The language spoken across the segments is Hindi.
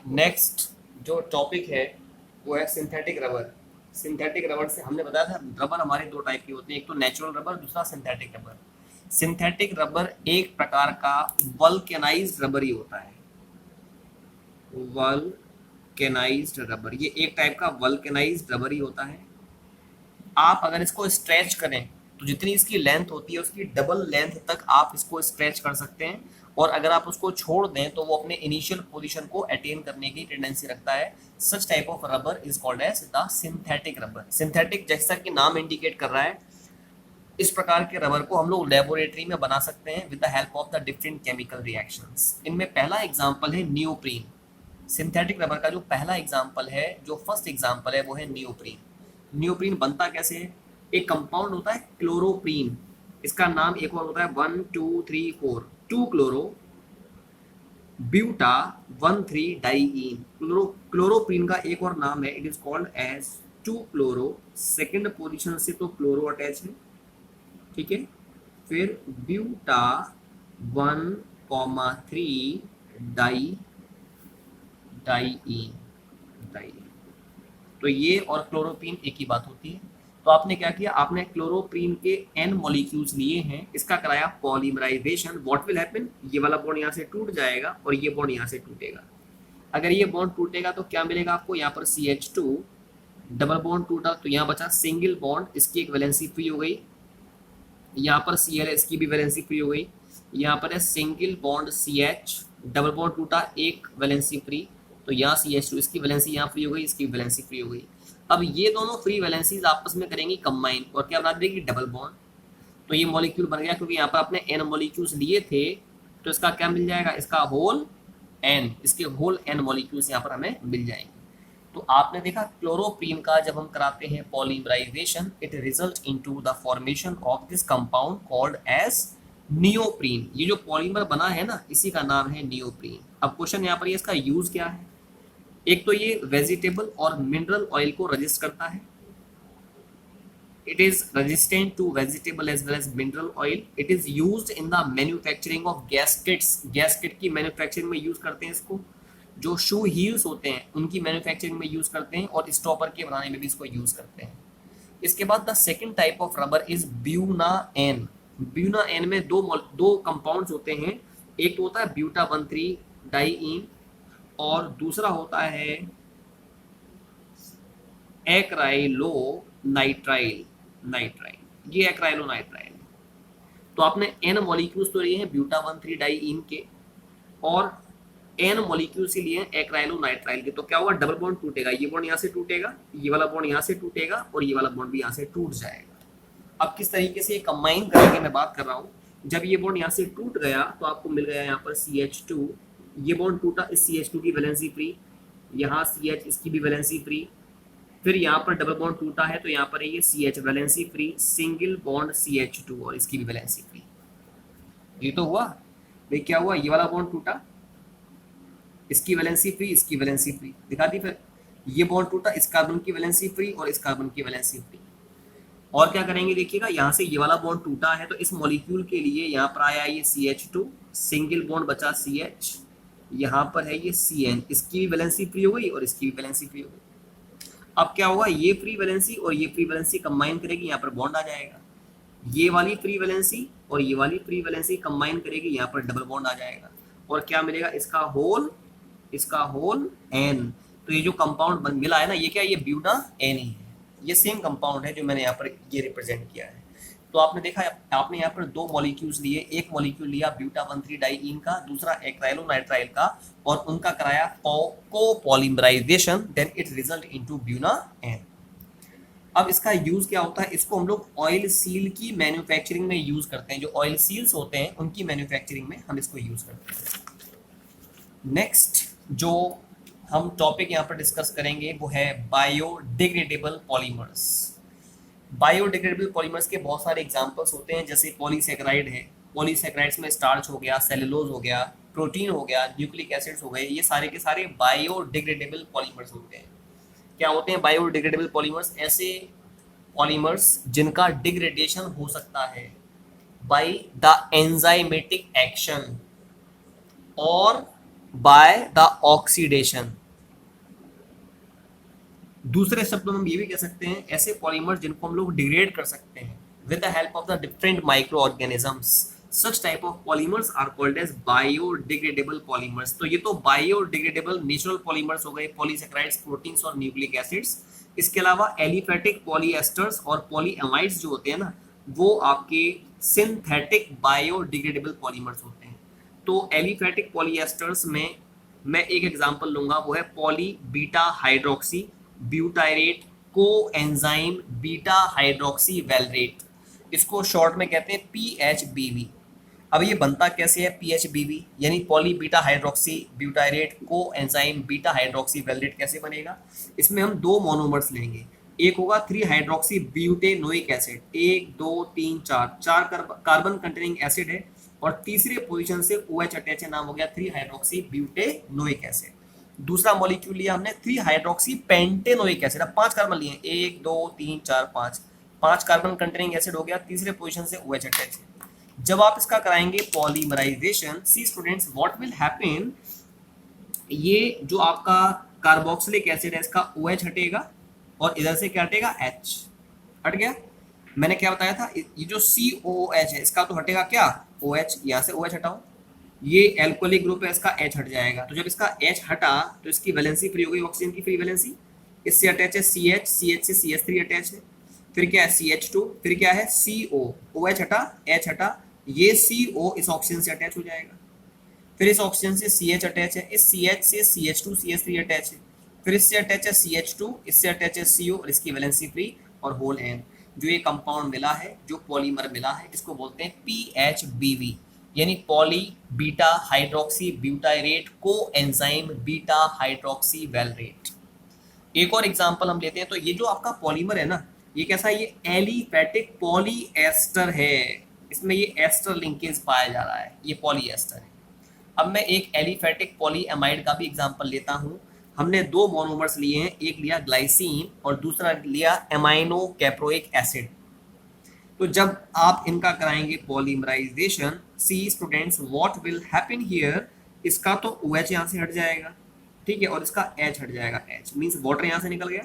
नेक्स्ट जो टॉपिक है वो है सिंथेटिक रबर। सिंथेटिक रबर से हमने बताया था रबर हमारे दो टाइप के होते हैं, एक तो नेचुरल रबर, दूसरा सिंथेटिक रबर। सिंथेटिक रबर एक प्रकार का वल्केनाइज्ड रबर ही होता है। वल्केनाइज्ड रबर, ये एक टाइप का वल्केनाइज्ड रबर ही होता है। आप अगर इसको स्ट्रेच करें तो जितनी इसकी लेंथ होती है उसकी डबल लेंथ तक आप इसको स्ट्रेच कर सकते हैं, और अगर आप उसको छोड़ दें तो वो अपने इनिशियल पोजीशन को अटेन करने की टेंडेंसी रखता है। Such type of rubber is called as the synthetic rubber. Synthetic जैसा कि नाम इंडिकेट कर रहा है, इस प्रकार के रबर को हम लोग लेबोरेटरी में बना सकते हैं with the help of the different chemical reactions. इनमें पहला एग्जांपल है नियोप्रीन। सिंथेटिक रबर का जो पहला एग्जांपल है, जो फर्स्ट एग्जांपल है, वो है नियोप्रीन। नियोप्रीन बनता कैसे है? एक कंपाउंड होता है क्लोरोप्रीन, इसका नाम एक और होता है 1 2 3 4 2 क्लोरो ब्यूटा 1 3 डाइईन। क्लोरोप्रीन का एक और नाम है, it is called as 2 chloro. Second position से तो क्लोरो अटैच है, ठीक है। फिर ब्यूटा 1,3 डाइईन। तो ये और क्लोरोप्रीन एक ही बात होती है। तो आपने क्या किया, आपने क्लोरोप्रीन के n मॉलिक्यूल्स लिए हैं, इसका कराया पॉलीमराइजेशन। व्हाट विल हैपन, ये वाला बॉन्ड यहाँ से टूट जाएगा और ये बॉन्ड यहाँ से टूटेगा। अगर ये बॉन्ड टूटेगा तो क्या मिलेगा आपको, यहाँ पर CH2 डबल बॉन्ड टूटा तो यहाँ बचा सिंगल बॉन्ड, इसकी एक वैलेंसी फ्री हो गई। यहाँ पर Cl है, इसकी भी वैलेंसी फ्री हो गई। यहाँ पर है single bond CH, double bond टूटा, एक वैलेंसी फ्री, तो यहाँ CH2, इसकी वैलेंसी यहाँ फ्री हो गई, इसकी वैलेंसी फ्री हो गई। अब ये दोनों फ्री वैलेंसीज आपस में करेंगी कंबाइन और क्या बना देगी, डबल बॉन्ड। तो ये मॉलिक्यूल बन गया, क्योंकि यहाँ पर आपने n मॉलिक्यूल्स लिए थे तो इसका क्या मिल जाएगा, इसका होल n, इसके होल n मॉलिक्यूल्स यहाँ पर हमें मिल जाएंगे। तो आपने देखा क्लोरोप्रीन का जब हम कराते हैं polymerisation, it result into the formation of this compound called as neoprene. ये जो पॉलीमर बना है ना, इसी का नाम है नियोप्रीन। अब क्वेश्चन यहाँ पर ये इसका यूज क्या है। एक तो ये वेजिटेबल और मिनरल ऑयल को रजिस्ट करता है, it is resistant to vegetable as well as mineral oil. It is used in the manufacturing of gaskets, gasket की मैन्युफैक्चरिंग में यूज करते हैं इसको। जो शू हील्स होते हैं उनकी मैन्युफैक्चरिंग में यूज करते हैं, और स्टॉपर के बनाने में भी इसको यूज करते हैं। इसके बाद the second type of rubber is buna N. Buna N में दो कंपाउंड्स होते हैं, एक तो होता है ब्यूटा 1,3 डाइईन और दूसरा होता है एक्राइलो नाइट्राइल। ये एक्राइलो नाइट्राइल। तो आपने n मॉलिक्यूल्स तो लिए हैं ब्यूटा 1,3 डाइईन के, और n मॉलिक्यूल्स ही लिए हैं एक्राइलो नाइट्राइल के। तो क्या होगा, डबल बॉन्ड टूटेगा, ये बॉन्ड यहाँ से टूटेगा, ये वाला बॉन्ड यहाँ से टूटेगा, और ये वाला बॉन्ड भी यहाँ से टूट जाएगा। अब किस तरीके से ये कंबाइन करके मैं बात कर रहा हूँ। जब ये बॉन्ड यहाँ से टूट गया तो आपको मिल गया यहाँ पर CH2, ये बॉन्ड टूटा, इस CH2 की वैलेंसी फ्री, यहाँ CH, इसकी भी वैलेंसी फ्री। फिर यहाँ पर डबल बॉन्ड टूटा है तो यहाँ पर ये CH valency free, single bond CH2 और इसकी भी वैलेंसी फ्री। ये तो हुआ भाई, क्या हुआ, ये वाला बॉन्ड टूटा, इसकी वैलेंसी फ्री, इसकी वैलेंसी फ्री, दिखा दी। फिर ये बॉन्ड टूटा, इस कार्बन की वैलेंसी फ्री और इस कार्बन की वैलेंसी फ्री। और क्या करेंगे, देखिएगा यहाँ से ये वाला बॉन्ड टूटा है तो इस मॉलिक्यूल के लिए यहाँ पर आया ये CH2, सिंगल बॉन्ड बचा CH, यहाँ पर है ये CN, इसकी भी वैलेंसी फ्री हो गई और इसकी भी वैलेंसी फ्री हो गई। अब क्या होगा, ये फ्री वैलेंसी और ये फ्री वैलेंसी कंबाइन करेगी, यहाँ पर बॉन्ड आ जाएगा। ये वाली फ्री वैलेंसी और ये वाली फ्री वैलेंसी कंबाइन करेगी, यहाँ पर डबल बॉन्ड आ जाएगा, और क्या मिलेगा, इसका होल n। तो ये जो कंपाउंड मिला है ना, ये क्या है, ये ब्यूटा n ही है। ये सेम कंपाउंड है जो मैंने यहाँ पर ये रिप्रेजेंट किया है। तो आपने देखा, आपने यहाँ पर दो मॉलिक्यूल्स लिए, एक मॉलिक्यूल लिया ब्यूटा 1,3 डाइईन का, दूसरा एक्राइलो नाइट्राइल का, और उनका कराया copolymerization, then it result into Buna N. अब इसका यूज क्या होता है, इसको हम लोग ऑयल सील की मैन्युफैक्चरिंग में यूज करते हैं। जो ऑयल सील्स होते हैं उनकी मैन्युफैक्चरिंग में हम इसको यूज करते हैं। नेक्स्ट जो हम टॉपिक यहाँ पर डिस्कस करेंगे वो है बायोडिग्रेडेबल पॉलीमर्स। बायोडिग्रेडेबल पॉलीमर्स के बहुत सारे एग्जांपल्स होते हैं, जैसे पॉलीसैकेराइड है, पॉलीसैकेराइड्स में स्टार्च हो गया, सेलुलोज हो गया, प्रोटीन हो गया, न्यूक्लिक एसिड्स हो गए, ये सारे के सारे बायोडिग्रेडेबल पॉलीमर्स होते हैं। क्या होते हैं बायोडिग्रेडेबल पॉलीमर्स? ऐसे पॉलीमर्स जिनका डिग्रेडेशन हो सकता है बाय द एंजाइमेटिक एक्शन और बाय द ऑक्सीडेशन। दूसरे शब्दों में हम ये भी कह सकते हैं ऐसे पॉलीमर जिनको हम लोग डिग्रेड कर सकते हैं with the help of the different micro organisms, such type of polymers are called as biodegradable polymers. तो ये तो बायोडिग्रेडेबल नेचुरल पॉलीमर्स हो गए, पॉलीसेकेराइड्स, प्रोटीन्स और न्यूक्लिक एसिड्स। इसके अलावा एलिफेटिक पॉलीएस्टर्स और पॉलीएमाइड्स जो होते हैं ना, वो आपके सिंथेटिक बायोडिग्रेडेबल पॉलीमर्स होते हैं। तो एलिफेटिक पॉलीएस्टर्स में मैं एक एग्जांपल लूंगा, वो है पॉली बीटा हाइड्रोक्सी ब्यूटाइरेट को एंजाइम बीटा हाइड्रोक्सी वेलरेट, इसको शॉर्ट में कहते हैं PHBV। अब ये बनता कैसे है PHBV, यानी पॉली बीटा हाइड्रोक्सी ब्यूटाइरेट को एंजाइम बीटा हाइड्रोक्सी वेलरेट कैसे बनेगा? इसमें हम दो मोनोमर्स लेंगे, एक होगा 3 hydroxy butanoic acid, 1 2 3 4 carbon containing acid है, और तीसरे पोजीशन से OH अटैच है, नाम हो गया 3 हाइड्रोक्सी ब्यूटेनोइक एसिड। दूसरा मॉलिक्यूल लिया हमने 3 हाइड्रोक्सी पेंटेनोइक एसिड, अब 5 कार्बन लिए, 1 2 3 4 5 कार्बन कंटेनिंग एसिड हो गया, तीसरे पोजीशन से OH अटैच है। जब आप इसका कराएंगे polymerisation, see students what will happen, ये जो आपका कार्बोक्सिलिक एसिड है इसका OH हटेगा और इधर से क्या हटेगा, H हट गया। मैंने क्या बताया था, ये जो COOH है इसका तो हटेगा क्या, OH, यहाँ से OH हटाओ, ये एल्कोहलिक ग्रुप है इसका H हट जाएगा। तो जब इसका H हटा तो इसकी वैलेंसी फ्री हो गई, ऑक्सीजन की फ्री वैलेंसी, इससे अटैच है CH, CH से CH3 अटैच है, फिर क्या है CH2, फिर क्या है CO, OH हटा, H हटा, ये CO इस ऑक्सीजन से अटैच हो जाएगा, फिर इस ऑक्सीजन से CH अटैच है, इस CH से CH2 CH3 अटैच है, फिर इससे अटैच है CH2, इससे अटैच है CO और इसकी वैलेंसी फ्री और होल N। जो ये कंपाउंड मिला है, जो पॉलीमर मिला है, इसको बोलते हैं PHBV, यानी पॉली बीटा हाइड्रोक्सी ब्यूटाइरेट को एंजाइम बीटा हाइड्रोक्सी वेलरेट। एक और एग्जांपल हम लेते हैं, तो ये जो आपका पॉलीमर है ना, ये कैसा है, ये एलिफेटिक पॉलीएस्टर है, इसमें ये एस्टर लिंकेज पाया जा रहा है, ये पॉलीएस्टर है। अब मैं एक एलिफेटिक पॉलीएमाइड का भी एग्जांपल लेता हूँ। हमने दो मोनोमर्स लिए हैं, एक लिया ग्लाइसिन और दूसरा लिया एमाइनो कैप्रोइक एसिड। तो जब आप इनका कराएंगे polymerisation, see students what will happen here, इसका तो OH यहाँ से हट जाएगा, ठीक है, और इसका H हट जाएगा, H मीन्स वाटर यहाँ से निकल गया,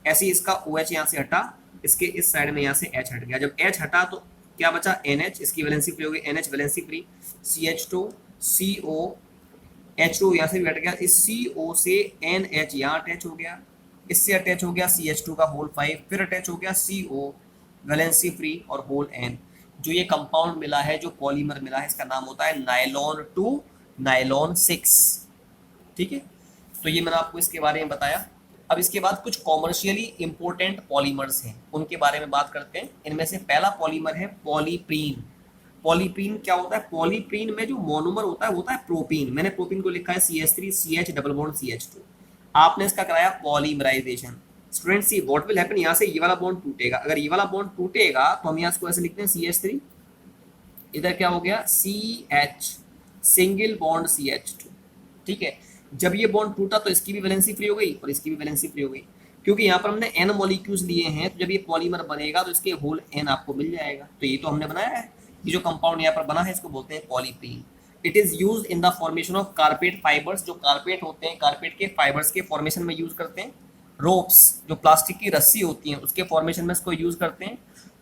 ऐसे ही इसका OH यहाँ से हटा, इसके इस साइड में यहाँ से H हट गया। जब H हटा तो क्या बचा, NH, इसकी वैलेंसी फ्री हो गई, NH valency free, CH2 CO H2 यहाँ से भी हट गया, इस CO से NH यहाँ अटैच हो गया, इससे अटैच हो गया CH2 का होल 5, फिर अटैच हो गया CO वैलेंसी फ्री और होल N। जो ये कंपाउंड मिला है, जो पॉलीमर मिला है, इसका नाम होता है नायलॉन 2 नायलॉन 6, ठीक है। तो ये मैंने आपको इसके बारे में बताया। अब इसके बाद कुछ कॉमर्शियली इंपॉर्टेंट पॉलीमर्स हैं, उनके बारे में बात करते हैं। इनमें से पहला पॉलीमर है पॉलीप्रीन। पॉलीप्रीन क्या होता है, पॉलीप्रीन में जो मोनोमर होता है प्रोपीन। मैंने प्रोपीन को लिखा है CH3 CH double bond CH2। आपने इसका कराया polymerisation. Student see what will happen, यहाँ से ये वाला बॉन्ड टूटेगा, अगर ये वाला बॉन्ड टूटेगा तो हम यहाँ इसको ऐसे लिखते हैं CH3, इधर क्या हो गया CH सिंगल बॉन्ड CH2, ठीक है। जब ये बॉन्ड टूटा तो इसकी भी वैलेंसी फ्री हो गई और इसकी भी वैलेंसी फ्री हो गई, क्योंकि यहाँ पर हमने N मॉलिक्यूल्स लिए हैं, तो जब ये पॉलीमर बनेगा तो इसके होल N आपको मिल जाएगा। तो ये तो हमने बनाया है, ये जो कंपाउंड यहाँ पर बना है इसको बोलते हैं polypropene. It is use in the formation of carpet fibres. जो कारपेट होते हैं, कारपेट के फाइबर्स के फॉर्मेशन में यूज करते हैं। रोप्स, जो प्लास्टिक की रस्सी होती है, उसके फॉर्मेशन में इसको यूज करते हैं।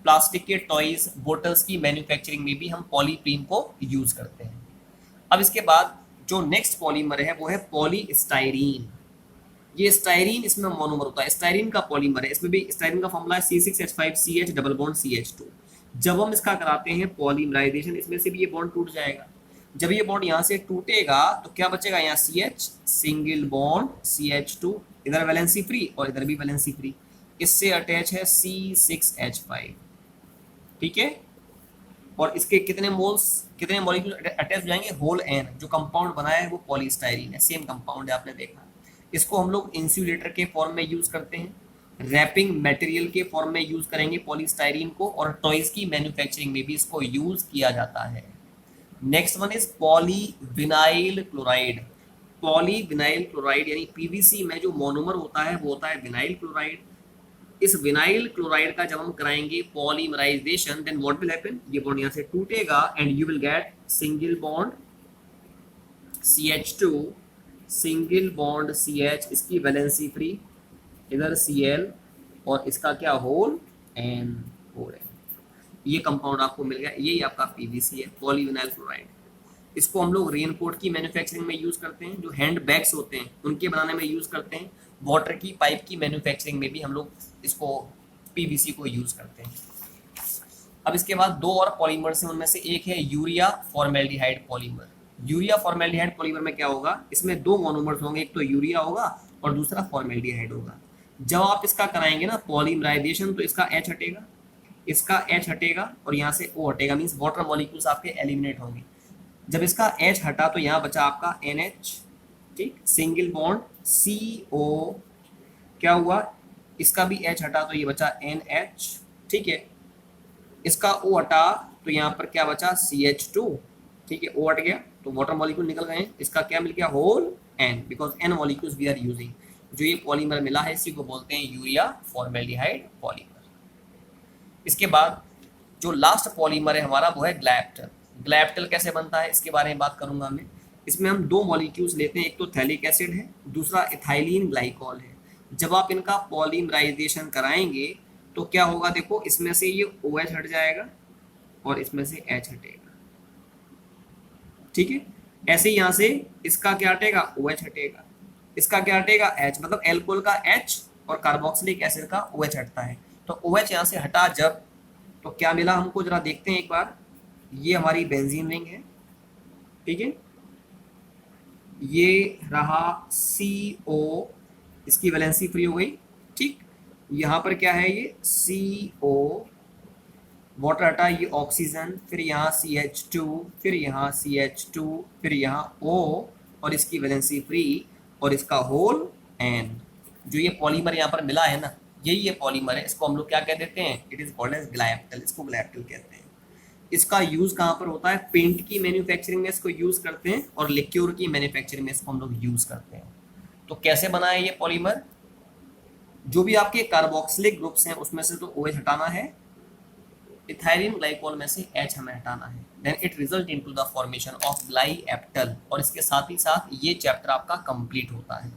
प्लास्टिक के टॉयज, बोटल्स की मैन्युफैक्चरिंग में भी हम पॉलीप्रीन को यूज करते हैं। अब इसके बाद जो नेक्स्ट पॉलीमर है वो है पॉलीस्टाइरीन। ये स्टाइरीन इसमें मोनोमर होता है, स्टाइरीन का पॉलीमर है। इसमें भी स्टाइरीन का फॉर्मूला है C6H5CH डबल बॉन्ड CH2। जब हम इसका कराते हैं पॉलीमराइजेशन, इसमें से भी ये बॉन्ड टूट जाएगा। जब ये बॉन्ड यहाँ से टूटेगा तो क्या बचेगा, यहाँ CH सिंगल बॉन्ड CH2, इधर वैलेंसी फ्री और इधर भी वैलेंसी फ्री, इससे अटैच है C6H5, ठीक है। और इसके कितने मॉलिक्यूल अटैच हो जाएंगे, होल N। जो कंपाउंड बनाया है वो पॉलीस्टाइरीन है, सेम कंपाउंड है, आपने देखा। इसको हम लोग इंसुलेटर के फॉर्म में यूज करते हैं, रैपिंग मटेरियल के फॉर्म में यूज करेंगे पॉलीस्टाइरीन को, और टॉयज की मैन्युफैक्चरिंग में भी इसको यूज किया जाता है। Next one is polyvinyl chloride. Polyvinyl chloride यानी PVC में जो मोनोमर होता है वो होता है विनाइल क्लोराइड। इस विनाइल क्लोराइड का जब हम कराएंगे polymerisation, then what will happen, ये बॉन्ड यहाँ से टूटेगा and you will get single bond CH2 single bond CH, इसकी वैलेंसी फ्री, इधर Cl और इसका क्या होल N हो रहा है। ये कंपाउंड आपको मिल गया, यही आपका पीवीसी है, पॉलीविनाइल क्लोराइड। इसको हम लोग रेनकोट की मैन्युफैक्चरिंग में यूज करते हैं, जो हैंड बैग्स होते हैं उनके बनाने में यूज करते हैं, वाटर की पाइप की मैन्युफैक्चरिंग में भी हम लोग इसको पीवीसी को यूज करते हैं। अब इसके बाद दो और पॉलीमर्स हैं, उनमें से एक है urea formaldehyde polymer. Urea formaldehyde polymer में क्या होगा, इसमें दो मोनोमर्स होंगे, एक तो यूरिया होगा और दूसरा फॉर्मेल्डिहाइड होगा। जब आप इसका कराएंगे ना पॉलीमराइजेशन, तो इसका H हटेगा, इसका H हटेगा और यहाँ से O हटेगा, मीन्स वाटर मॉलिक्यूल्स आपके एलिमिनेट होंगे। जब इसका H हटा तो यहाँ बचा आपका NH, ठीक, सिंगल बॉन्ड CO, क्या हुआ, इसका भी H हटा तो ये बचा NH, ठीक है। इसका O हटा तो यहाँ पर क्या बचा CH2, ठीक है, O हट गया तो वाटर मॉलिक्यूल निकल गए। इसका क्या मिल गया, whole N, because N molecules we are using. जो ये पॉलीमर मिला है इसी को बोलते हैं यूरिया फॉर्मेल्डिहाइड पॉलीमर। इसके बाद जो लास्ट पॉलीमर है हमारा वो है ग्लाइप्टल। ग्लाइप्टल कैसे बनता है इसके बारे में बात करूंगा मैं। इसमें हम दो मॉलिक्यूल्स लेते हैं, एक तो थैलिक एसिड है, दूसरा इथाइलिन ग्लाइकॉल है। जब आप इनका पॉलीमराइजेशन कराएंगे तो क्या होगा, देखो इसमें से ये OH हट जाएगा और इसमें से H हटेगा, ठीक है। ऐसे ही यहाँ से इसका क्या हटेगा, OH हटेगा, इसका क्या हटेगा, H, मतलब एल्कोहल का H और कार्बोक्सिलिक एसिड का OH हटता है। तो OH यहाँ से हटा जब, तो क्या मिला हमको, जरा देखते हैं एक बार। ये हमारी बेंजीन रिंग है, ठीक है, ये रहा CO, इसकी वैलेंसी फ्री हो गई, ठीक। यहाँ पर क्या है, ये CO, वाटर हटा, ये ऑक्सीजन, फिर यहाँ CH2, फिर यहाँ CH2, फिर यहाँ O और इसकी वैलेंसी फ्री और इसका होल N। जो ये पॉलीमर यहाँ पर मिला है ना, यही ये पॉलीमर है, इसको हम लोग क्या कह देते हैं, इट इज कॉल्ड एज ग्लाइप्टल, इसको ग्लाइप्टल कहते हैं। इसका यूज कहाँ पर होता है, पेंट की मैन्युफैक्चरिंग में इसको यूज करते हैं और लिक्योर की मैन्युफैक्चरिंग में इसको हम लोग यूज करते हैं। तो कैसे बना है ये पॉलीमर, जो भी आपके कार्बोक्सिलिक ग्रुप्स हैं उसमें से तो OH हटाना है, इथाइलिन ग्लाइकोल में से H हमें हटाना है, then it result into the formation of glyptal. और इसके साथ ही साथ ये चैप्टर आपका कंप्लीट होता है।